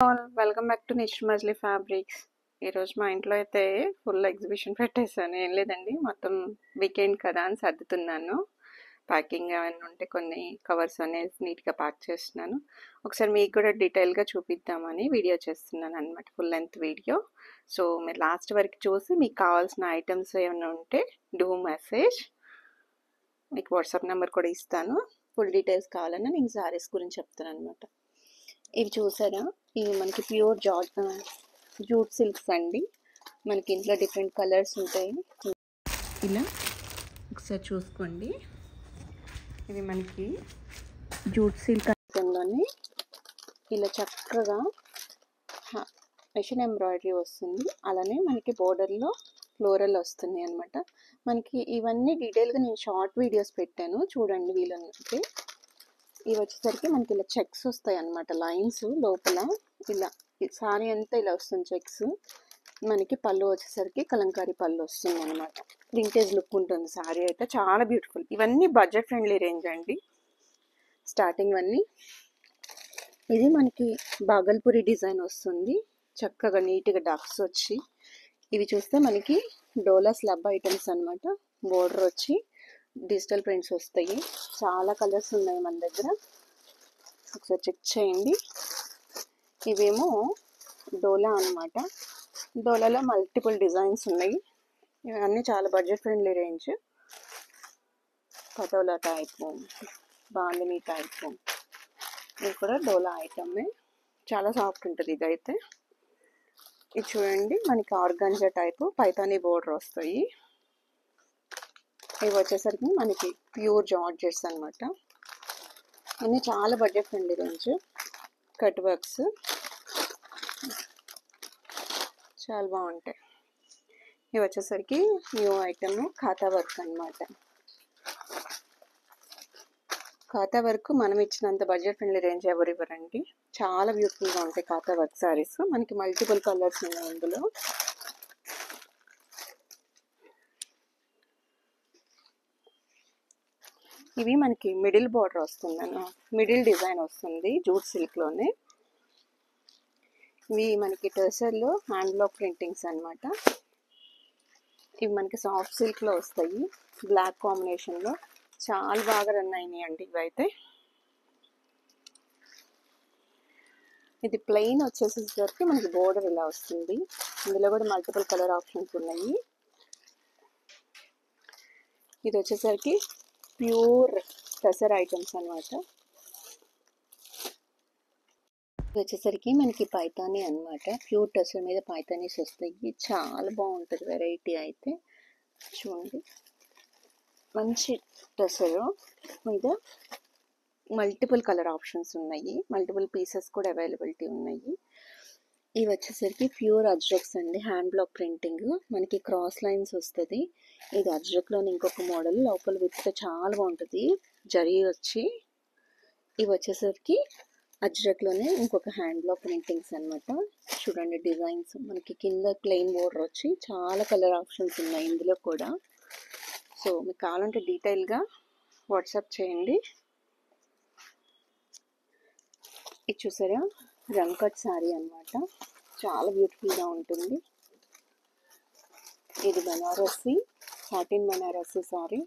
All welcome back to nature Majili fabrics. ఈరోజు మా ఇంట్లో అయితే ఫుల్ ఎగ్జిబిషన్ పెట్టేశాను. ఏం లేదండి, మొత్తం వీకెండ్ కదా అని సర్దుతున్నాను. ప్యాకింగ్ ఏమైనా ఉంటే కొన్ని కవర్స్ అనేది నీట్గా ప్యాక్ చేస్తున్నాను. ఒకసారి మీకు కూడా డీటెయిల్గా చూపిద్దామని వీడియో చేస్తున్నాను అనమాట, ఫుల్ లెంత్ వీడియో. సో మీరు లాస్ట్ వరకు చూసి మీకు కావాల్సిన ఐటమ్స్ ఏమైనా ఉంటే డూ మెసేజ్. మీకు వాట్సాప్ నెంబర్ కూడా ఇస్తాను. ఫుల్ డీటెయిల్స్ కావాలన్నా నేను శారీస్ గురించి చెప్తాను అనమాట. ఇవి చూసారా, ఇవి మనకి ప్యూర్ జూట్ సిల్క్స్ అండి. మనకి ఇంట్లో డిఫరెంట్ కలర్స్ ఉంటాయి. ఇలా ఒకసారి చూసుకోండి. ఇది మనకి జూట్ సిల్క్ అంటేలోనే ఇలా చక్కగా మెషిన్ ఎంబ్రాయిడరీ వస్తుంది. అలానే మనకి బోర్డర్లో ఫ్లోరల్ వస్తుంది అనమాట. మనకి ఇవన్నీ డీటెయిల్గా నేను షార్ట్ వీడియోస్ పెట్టాను, చూడండి వీలైతే. ఇవి వచ్చేసరికి మనకి ఇలా చెక్స్ వస్తాయి అన్నమాట, లైన్స్ లోపల. ఇలా సారీ అంతా ఇలా వస్తుంది చెక్స్. మనకి పళ్ళు వచ్చేసరికి కలంకారీ పళ్ళు వస్తుంది అనమాట. వింటేజ్ లుక్ ఉంటుంది సారీ అయితే, చాలా బ్యూటిఫుల్. ఇవన్నీ బడ్జెట్ ఫ్రెండ్లీ రేంజ్ అండి, స్టార్టింగ్ అన్నీ. ఇది మనకి బాగల్పూరి డిజైన్ వస్తుంది, చక్కగా నీట్గా డక్స్ వచ్చి. ఇవి చూస్తే మనకి డోలా స్లబ్ ఐటమ్స్ అనమాట. బోర్డర్ వచ్చి డిజిటల్ ప్రింట్స్ వస్తాయి. చాలా కలర్స్ ఉన్నాయి మన దగ్గర, ఒకసారి చెక్ చేయండి. ఇవేమో డోలా అనమాట. డోలాలో మల్టిపుల్ డిజైన్స్ ఉన్నాయి. ఇవన్నీ చాలా budget friendly range. Patola type, bandhani type, ఇది కూడా డోలా ఐటమే. చాలా సాఫ్ట్ ఉంటుంది ఇదైతే. ఇది చూడండి, మనకి ఆర్గాంజా టైపు పైతానీ బోర్డర్ వస్తాయి. ఇవి వచ్చేసరికి మనకి ప్యూర్ జార్జెట్స్ అనమాట. అన్నీ చాలా budget friendly range. Cut works చాలా బాగుంటాయి. ఇవి వచ్చేసరికి న్యూ ఐటమ్ ఖాతా వర్క్ అనమాట. ఖాతా వర్క్ మనం ఇచ్చినంత బడ్జెట్ ఫ్రెండ్లీ రేంజ్ ఎవరు ఇవ్వరండి. చాలా బ్యూటిఫుల్గా ఉంటాయి ఖాతా వర్క్ శారీస్. మనకి మల్టిపుల్ కలర్స్ ఉన్నాయి ఇందులో. ఇవి మనకి మిడిల్ బార్డర్ వస్తుంది, మిడిల్ డిజైన్ వస్తుంది జూట్ సిల్క్లోనే. ఇవి మనకి టెర్సర్లో హ్యాండ్ బ్లాక్ ప్రింటింగ్స్ అనమాట. ఇవి మనకి సాఫ్ట్ సిల్క్లో వస్తాయి, బ్లాక్ కాంబినేషన్లో. చాలా బాగా రన్ అయినాయి అండి ఇవైతే. ఇది ప్లెయిన్ వచ్చేసేసరికి మనకి బోర్డర్ ఇలా వస్తుంది. ఇందులో కూడా మల్టిపుల్ కలర్ ఆప్షన్స్ ఉన్నాయి. ఇది వచ్చేసరికి ప్యూర్ టెసర్ ఐటమ్స్ అనమాట. ఇది వచ్చేసరికి మనకి పైతానీ అనమాట. ప్యూర్ టెసర్ మీద పైతానీస్ వస్తాయి. చాలా బాగుంటుంది వెరైటీ అయితే. చూడండి, మంచి టెసర్ మీద మల్టిపుల్ కలర్ ఆప్షన్స్ ఉన్నాయి, మల్టిపుల్ పీసెస్ కూడా అవైలబిలిటీ ఉన్నాయి. ఇవి వచ్చేసరికి ప్యూర్ అజ్రక్స్ అండి, హ్యాండ్ బ్లాక్ ప్రింటింగ్. మనకి క్రాస్ లైన్స్ వస్తుంది. ఇది అజ్రక్లోని ఇంకొక మోడల్, లోపల విత్తే చాలా బాగుంటుంది జరీ వచ్చి. ఇవి వచ్చేసరికి అజ్రక్లోనే ఇంకొక హ్యాండ్ బ్లాక్ ప్రింటింగ్స్ అనమాట. చూడండి డిజైన్స్. మనకి కింద ప్లెయిన్ బోర్డర్ వచ్చి చాలా కలర్ ఆప్షన్స్ ఉన్నాయి ఇందులో కూడా. సో మీకు కావాలంటే డీటెయిల్గా వాట్సాప్ చేయండి. ఇది చూసారా, రంగ్ కట్ శారీ అనమాట. చాలా బ్యూటిఫుల్గా ఉంటుంది. ఇది బనారసి, సాటిన్ బనారసి శారీ.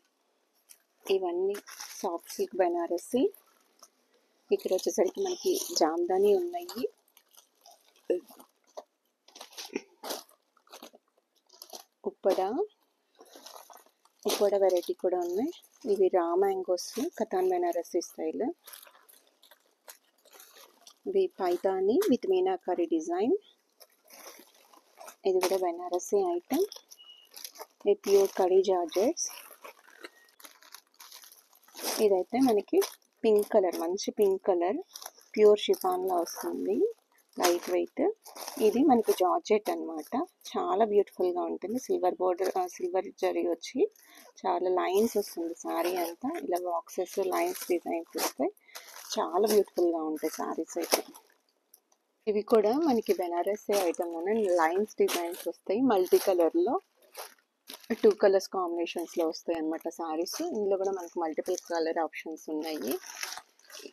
ఇవన్నీ సాఫ్ట్ సిల్క్ బనారసి. ఇక్కడ వచ్చేసరికి మనకి జామ్దాని ఉన్నాయి. ఉప్పడ వెరైటీ కూడా ఉన్నాయి. ఇవి రా మ్యాంగోస్, కతాన్ బనారసి స్టైల్. ఇది పైతాని విత్ మీనాకరీ డిజైన్. ఇది కూడా బనారసి ఐటమ్. ఇది ప్యూర్ కడీ జార్జెట్స్. ఇదైతే మనకి పింక్ కలర్, మంచి పింక్ కలర్, ప్యూర్ షిఫాన్లో వస్తుంది, లైట్ వెయిట్. ఇది మనకి జార్జెట్ అనమాట. చాలా బ్యూటిఫుల్గా ఉంటుంది. సిల్వర్ బోర్డర్, సిల్వర్ జరీ వచ్చి చాలా లైన్స్ వస్తుంది శారీ అంతా. ఇలా బాక్సెస్ లైన్స్ డిజైన్స్ వస్తాయి. చాలా బ్యూటిఫుల్గా ఉంటాయి శారీస్ అయితే. ఇవి కూడా మనకి బెనారసీ ఐటమ్లోనే లైన్స్ డిజైన్స్ వస్తాయి. మల్టీ కలర్లో 2 కలర్స్ కాంబినేషన్స్లో వస్తాయి అన్నమాట శారీస్. ఇందులో కూడా మనకి మల్టిపుల్ కలర్ ఆప్షన్స్ ఉన్నాయి.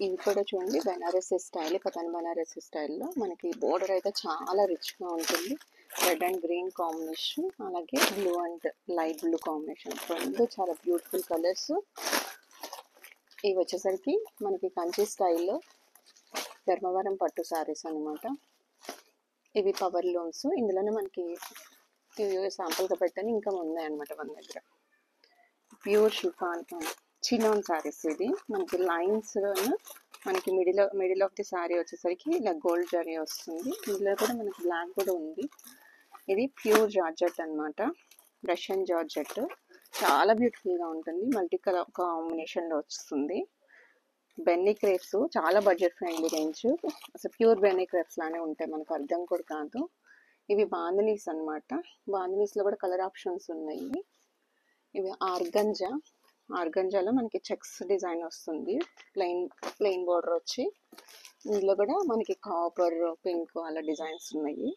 ఇవి కూడా చూడండి బెనారసీ స్టైల్, కథన్ బెనారసీ స్టైల్లో మనకి బోర్డర్ అయితే చాలా రిచ్గా ఉంటుంది. రెడ్ అండ్ గ్రీన్ కాంబినేషన్, అలాగే blue and light blue combination, రెండు చాలా బ్యూటిఫుల్ కలర్స్. ఇవి వచ్చేసరికి మనకి కంచి స్టైల్లో ధర్మవరం పట్టు శారీస్ అనమాట. ఇవి పవర్ లూమ్స్. ఇందులోనే మనకి ఇవి శాంపుల్గా పెట్టని ఇంకా ఉన్నాయన్నమాట మన దగ్గర. Pure chiffon chinon saris. ఇది మనకి లైన్స్ మనకి మిడిల్ ఆఫ్ ది శారీ వచ్చేసరికి ఇలా గోల్డ్ జరీ వస్తుంది. ఇందులో కూడా మనకి బ్లాక్ కూడా ఉంది. ఇది ప్యూర్ జార్జెట్ అనమాట, రష్యన్ జార్జెట్. చాలా బ్యూటిఫుల్గా ఉంటుంది, మల్టీ కలర్ కాంబినేషన్లో వస్తుంది. బెన్నీ క్రేప్స్ చాలా బడ్జెట్ ఫ్రెండ్లీ రేంజ్. అసలు ప్యూర్ బెన్నీ క్రేప్స్ లానే ఉంటాయి, మనకు అర్థం కూడా కాదు. ఇవి బాందినీస్ అనమాట. బాందినీస్లో కూడా కలర్ ఆప్షన్స్ ఉన్నాయి. ఇవి ఆర్గంజాలో మనకి చెక్స్ డిజైన్ వస్తుంది, ప్లెయిన్ బోర్డర్ వచ్చి. ఇందులో కూడా మనకి కాపర్, పింక్ అలా డిజైన్స్ ఉన్నాయి.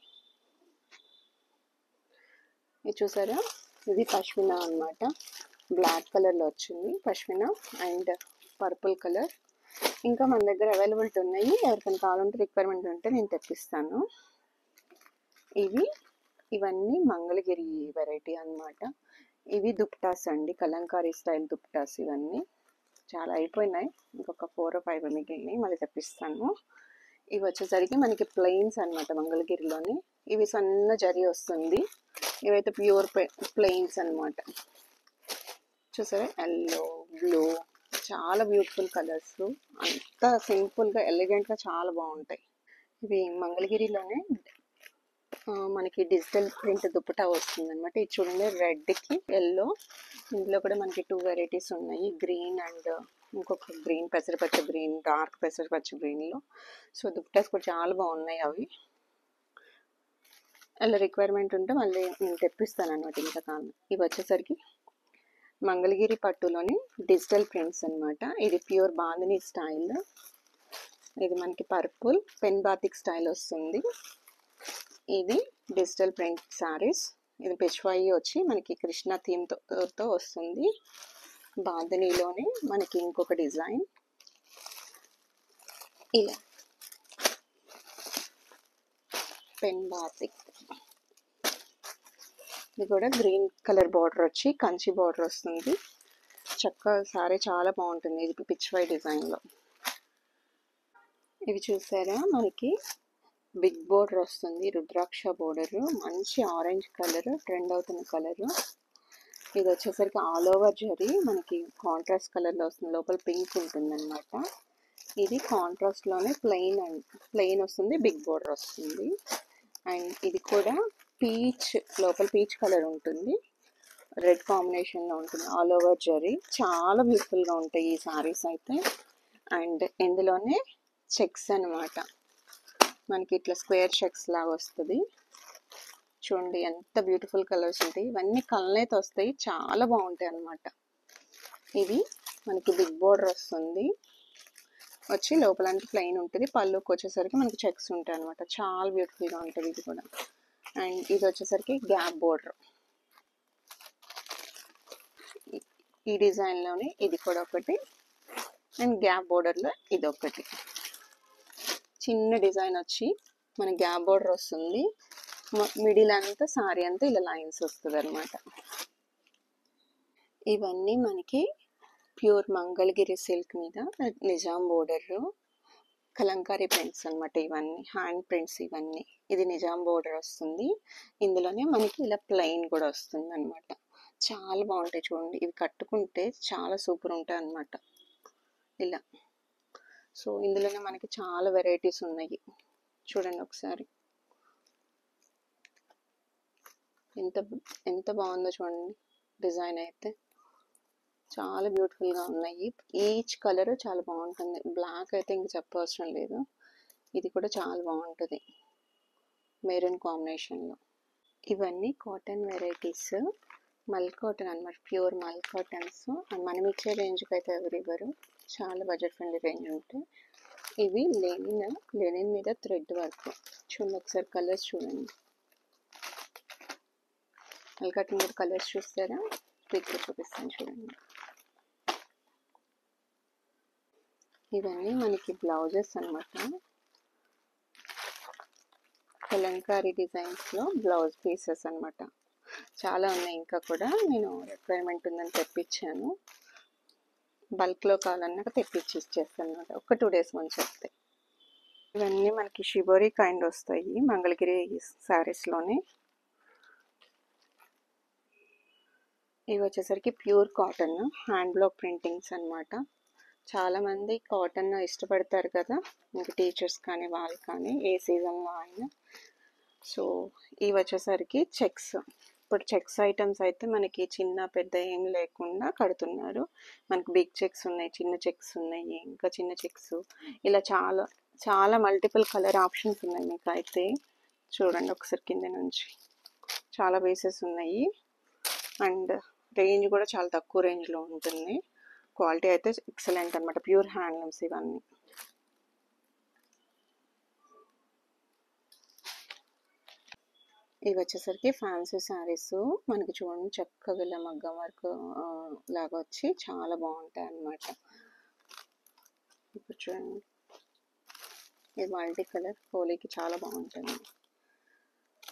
ఇది చూసారా, ఇది పష్మినా అనమాట. బ్లాక్ కలర్లో వచ్చింది పష్మినా అండ్ పర్పుల్ కలర్. ఇంకా మన దగ్గర అవైలబిలిటీ ఉన్నాయి, ఎవరికైనా కావాలంటే రిక్వైర్మెంట్ ఉంటే నేను తెప్పిస్తాను. ఇవన్నీ మంగళగిరి వెరైటీ అనమాట. ఇవి దుప్టాస్ అండి, కలంకారీ స్టైల్ దుప్టాస్. ఇవన్నీ చాలా అయిపోయినాయి, ఇంకొక 4 or 5 మిగిలినాయి, మళ్ళీ తెప్పిస్తాను. ఇవి వచ్చేసరికి మనకి ప్లెయిన్స్ అనమాట మంగళగిరిలోని. ఇవి సన్న జరీ వస్తుంది. ఇవైతే ప్యూర్ ప్లెయిన్స్ అనమాట. చూసారా, ఎల్లో, బ్లూ, చాలా బ్యూటిఫుల్ కలర్స్. అంత సింపుల్గా ఎలిగెంట్గా చాలా బాగుంటాయి. ఇవి మంగళగిరిలోనే మనకి డిజిటల్ ప్రింట్ దుప్పటా వస్తుంది అనమాట. ఇది చూడండి, రెడ్కి ఎల్లో. ఇందులో కూడా మనకి 2 వెరైటీస్ ఉన్నాయి, గ్రీన్ అండ్ ఇంకొక గ్రీన్, పెసరపచ్చ గ్రీన్, డార్క్ పెసరపచ్చ గ్రీన్లో. సో దుప్పటాస్ కూడా చాలా బాగున్నాయి అవి. అలా రిక్వైర్మెంట్ ఉంటే మళ్ళీ నేను తెప్పిస్తాను అనమాట ఇంతకాలం. ఇవి వచ్చేసరికి మంగళగిరి పట్టులోని డిజిటల్ ప్రింట్స్ అనమాట. ఇది ప్యూర్ బాందిని స్టైల్. ఇది మనకి పర్పుల్ పెన్ బాతిక్ స్టైల్ వస్తుంది. ఇది డిజిటల్ ప్రింట్ శారీస్. ఇది పెష్వాయి వచ్చి మనకి కృష్ణ థీమ్తో వస్తుంది. బాందినీలోనే మనకి ఇంకొక డిజైన్ ఇలా పెన్ బాతిక్. ఇది కూడా గ్రీన్ కలర్ బార్డర్ వచ్చి కంచి బార్డర్ వస్తుంది. చక్కగా సారీ చాలా బాగుంటుంది. ఇది పిచ్వై డిజైన్లో. ఇవి చూసారా, మనకి బిగ్ బోర్డర్ వస్తుంది, రుద్రాక్ష బోర్డర్, మంచి ఆరెంజ్ కలర్, ట్రెండ్ అవుతున్న కలర్. ఇది వచ్చేసరికి ఆల్ ఓవర్ జరీ మనకి కాంట్రాస్ట్ కలర్లో వస్తుంది, లోపల పింక్ ఉంటుంది అనమాట. ఇది కాంట్రాస్ట్లోనే ప్లెయిన్ వస్తుంది, బిగ్ బోర్డర్ వస్తుంది. అండ్ ఇది కూడా లోపల పీచ్ కలర్ ఉంటుంది, రెడ్ కాంబినేషన్లో ఉంటుంది, ఆల్ ఓవర్ జరీ. చాలా బ్యూటిఫుల్గా ఉంటాయి ఈ సారీస్ అయితే. అండ్ ఇందులోనే చెక్స్ అనమాట, మనకి ఇట్లా స్క్వేర్ చెక్స్ లాగా వస్తుంది. చూడండి ఎంత బ్యూటిఫుల్ కలర్స్ ఉంటాయి. ఇవన్నీ కలనేత వస్తాయి, చాలా బాగుంటాయి అన్నమాట. ఇది మనకి బిగ్ బోర్డర్ వస్తుంది, వచ్చి లోపలంతా ప్లెయిన్ ఉంటుంది. పళ్ళుకి వచ్చేసరికి మనకి చెక్స్ ఉంటాయి అనమాట. చాలా బ్యూటిఫుల్గా ఉంటుంది ఇది కూడా. అండ్ ఇది వచ్చేసరికి గ్యాప్ బోర్డర్. ఈ డిజైన్లోనే ఇది కూడా ఒకటి, అండ్ గ్యాప్ బోర్డర్లో ఇది ఒకటి. చిన్న డిజైన్ వచ్చి మన గ్యాప్ బోర్డర్ వస్తుంది, మిడిల్ అంతా సారీ అంతా ఇలా లైన్స్ వస్తుంది అనమాట. ఇవన్నీ మనకి ప్యూర్ మంగళగిరి సిల్క్ మీద నిజాం బోర్డర్ కలంకారీ ప్రింట్స్ అనమాట. ఇవన్నీ హ్యాండ్ ప్రింట్స్ ఇవన్నీ. ఇది నిజాం బోర్డర్ వస్తుంది, ఇందులోనే మనకి ఇలా ప్లెయిన్ కూడా వస్తుంది అనమాట. చాలా బాగుంటాయి చూడండి, ఇవి కట్టుకుంటే చాలా సూపర్ ఉంటాయి అనమాట ఇలా. సో ఇందులోనే మనకి చాలా వెరైటీస్ ఉన్నాయి, చూడండి ఒకసారి ఎంత బాగుందో చూడండి. డిజైన్ అయితే చాలా బ్యూటిఫుల్గా ఉన్నాయి. ఈచ్ కలర్ చాలా బాగుంటుంది. బ్లాక్ అయితే ఇంక చెప్పవసరం లేదు. ఇది కూడా చాలా బాగుంటుంది మెరూన్ కాంబినేషన్లో. ఇవన్నీ కాటన్ వెరైటీస్, మల్ కాటన్ అనమాట, ప్యూర్ మల్ కాటన్స్. మనం ఇచ్చే రేంజ్కి అయితే ఎవరు ఇవ్వరు, చాలా బడ్జెట్ ఫ్రెండ్లీ రేంజ్ ఉంటాయి. ఇవి లెనిన్ మీద థ్రెడ్ వర్క్. చూడండి ఒకసారి కలర్స్ చూడండి. మల్ కాటన్ మీద కలర్స్ చూస్తారా, క్విక్గా చూపిస్తాను చూడండి. ఇవన్నీ మనకి బ్లౌజెస్ అనమాట. కలంకారీ డిజైన్స్లో బ్లౌజ్ పీసెస్ అనమాట. చాలా ఉన్నాయి, ఇంకా కూడా నేను రిక్వైర్మెంట్ ఉందని తెప్పించాను. బల్క్లో కావాలన్నాక తెప్పించి ఇచ్చేస్తాను అనమాట. ఒక 2 days ముందు చెప్తే. ఇవన్నీ మనకి షిబోరి కైండ్ వస్తాయి మంగళగిరి శారీస్లోనే. ఇవి వచ్చేసరికి pure cotton hand black printings అనమాట. చాలామంది కాటన్ ఇష్టపడతారు కదా, ఇంకా టీచర్స్ కానీ వాళ్ళు కానీ ఏ సీజన్లో అయినా. సో ఇవి వచ్చేసరికి చెక్స్. ఇప్పుడు చెక్స్ ఐటమ్స్ అయితే మనకి చిన్న పెద్ద ఏం లేకుండా కడుతున్నారు. మనకి బిగ్ చెక్స్ ఉన్నాయి, చిన్న చెక్స్ ఉన్నాయి, ఇంకా చిన్న చెక్స్, ఇలా చాలా చాలా మల్టిపుల్ కలర్ ఆప్షన్స్ ఉన్నాయి మీకు. అయితే చూడండి ఒకసారి కింద నుంచి చాలా పీసెస్ ఉన్నాయి. అండ్ రేంజ్ కూడా చాలా తక్కువ రేంజ్లో ఉంటుంది. క్వాలిటీ అయితే ఎక్సలెంట్ అనమాట. ప్యూర్ హ్యాండ్లూమ్స్ ఇవన్నీ. ఇవి వచ్చేసరికి ఫ్యాన్సీ శారీస్. మనకి చూడండి చక్కగా ఇలా మగ్గం వర్క్ లాగా వచ్చి చాలా బాగుంటాయి అన్నమాట. ఇప్పుడు చూడండి ఇది మల్టీ కలర్ హోలీకి చాలా బాగుంటుంది.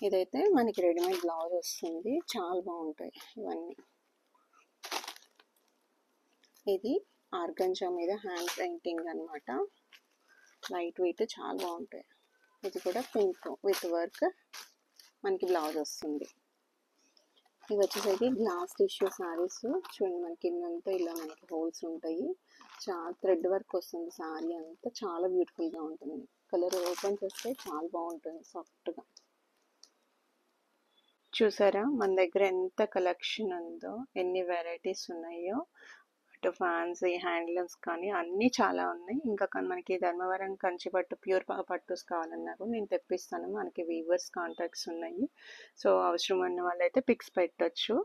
ఇదైతే మనకి రెడీమేడ్ బ్లౌజ్ వస్తుంది, చాలా బాగుంటాయి ఇవన్నీ. ఇది ఆర్గంజా మీద హ్యాండ్ పెయింటింగ్ అనమాట. లైట్ వెయిట్ చాలా బాగుంటాయి. ఇది కూడా పింక్ విత్ వర్క్ మనకి బ్లౌజ్ వస్తుంది. ఇవి వచ్చేసరికి గ్లాస్ టిష్యూ శారీస్. చూడండి మనకి కిందంతా ఇలా మనకి హోల్స్ ఉంటాయి. చాలా థ్రెడ్ వర్క్ వస్తుంది శారీ అంతా, చాలా బ్యూటిఫుల్గా ఉంటుంది. కలర్ ఓపెన్ చేస్తే చాలా బాగుంటుంది సాఫ్ట్గా. చూసారా మన దగ్గర ఎంత కలెక్షన్ ఉందో, ఎన్ని వెరైటీస్ ఉన్నాయో. అటు ఫ్యాన్సీ హ్యాండ్లూమ్స్ కానీ అన్నీ చాలా ఉన్నాయి. ఇంకా మనకి ధర్మవరం కంచిపట్టు ప్యూర్ పట్టుస్ కావాలన్నా కూడా నేను తెప్పిస్తాను. మనకి వీవర్స్ కాంటాక్ట్స్ ఉన్నాయి. సో అవసరం ఉన్న వాళ్ళైతే పిక్స్ పెట్టచ్చు.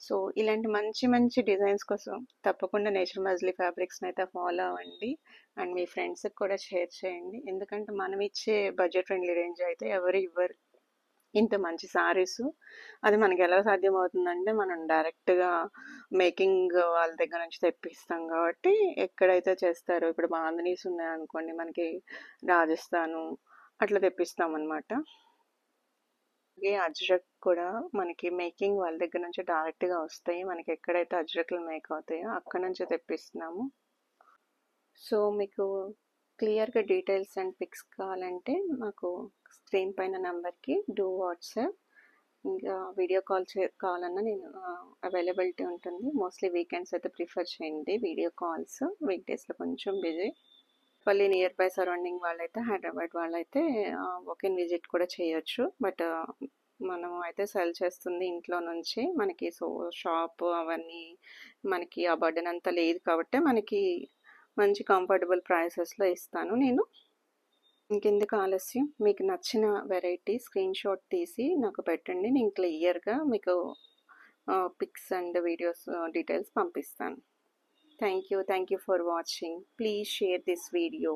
సో ఇలాంటి మంచి మంచి డిజైన్స్ కోసం తప్పకుండా నేచర్ మజ్లీ ఫ్యాబ్రిక్స్ని అయితే ఫాలో అవ్వండి. అండ్ మీ ఫ్రెండ్స్కి కూడా షేర్ చేయండి. ఎందుకంటే మనం ఇచ్చే బడ్జెట్ ఫ్రెండ్లీ రేంజ్ అయితే ఎవరు ఇవ్వరు ఇంత మంచి సారీస్. అది మనకి ఎలా సాధ్యమవుతుందంటే మనం డైరెక్ట్గా మేకింగ్ వాళ్ళ దగ్గర నుంచి తెప్పిస్తాం కాబట్టి. ఎక్కడైతే చేస్తారో ఇప్పుడు బాంధనీస్ ఉన్నాయనుకోండి మనకి రాజస్థాను అట్లా తెప్పిస్తాం అనమాట. అలాగే అజ్రక్ కూడా మనకి మేకింగ్ వాళ్ళ దగ్గర నుంచి డైరెక్ట్గా వస్తాయి. మనకి ఎక్కడైతే అజ్రక్లు మేక్ అవుతాయో అక్కడ నుంచి తెప్పిస్తున్నాము. సో మీకు క్లియర్గా డీటెయిల్స్ అండ్ పిక్స్ కావాలంటే మాకు స్క్రీన్ పైన నెంబర్కి డూ వాట్సాప్. ఇంకా వీడియో కాల్ కావాలన్నా నేను అవైలబిలిటీ ఉంటుంది. మోస్ట్లీ వీకెండ్స్ అయితే ప్రిఫర్ చేయండి వీడియో కాల్స్. వీక్ డేస్లో కొంచెం బిజీ. మళ్ళీ నియర్ బై సరౌండింగ్ వాళ్ళైతే హైదరాబాద్ వాళ్ళైతే వాక్-ఇన్ విజిట్ కూడా చేయొచ్చు. బట్ మనం అయితే సెల్ చేస్తుంది ఇంట్లో నుంచి మనకి. సో షాప్ అవన్నీ మనకి ఆ బర్డెన్ అంతా లేదు కాబట్టి మనకి మంచి కంఫర్టబుల్ ప్రైసెస్లో ఇస్తాను నేను. ఇంకెందుకు ఆలస్యం, మీకు నచ్చిన వెరైటీ స్క్రీన్ షాట్ తీసి నాకు పెట్టండి. నేను క్లియర్గా మీకు పిక్స్ అండ్ వీడియోస్ డీటెయిల్స్ పంపిస్తాను. Thank you for watching. Please share this video.